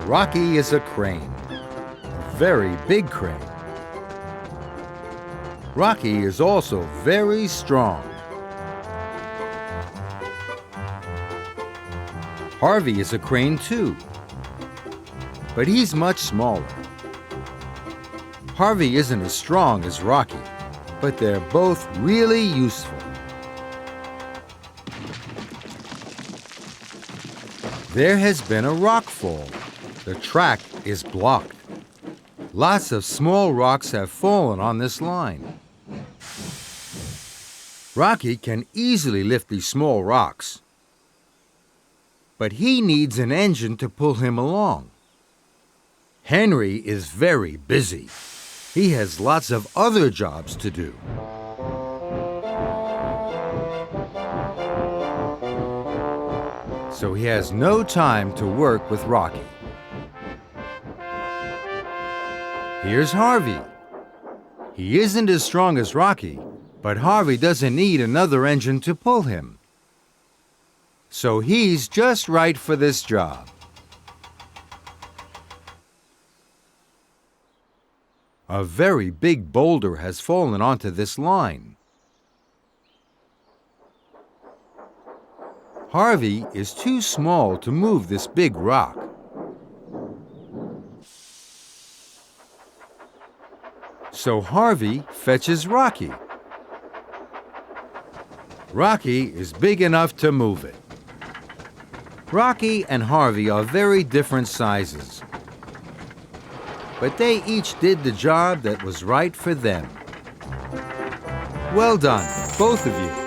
Rocky is a crane, a very big crane. Rocky is also very strong. Harvey is a crane too, but he's much smaller. Harvey isn't as strong as Rocky, but they're both really useful. There has been a rock fall. The track is blocked. Lots of small rocks have fallen on this line. Rocky can easily lift these small rocks, but he needs an engine to pull him along. Henry is very busy. He has lots of other jobs to do. So he has no time to work with Rocky. Here's Harvey. He isn't as strong as Rocky, but Harvey doesn't need another engine to pull him. So he's just right for this job. A very big boulder has fallen onto this line. Harvey is too small to move this big rock. So Harvey fetches Rocky. Rocky is big enough to move it. Rocky and Harvey are very different sizes, but they each did the job that was right for them. Well done, both of you.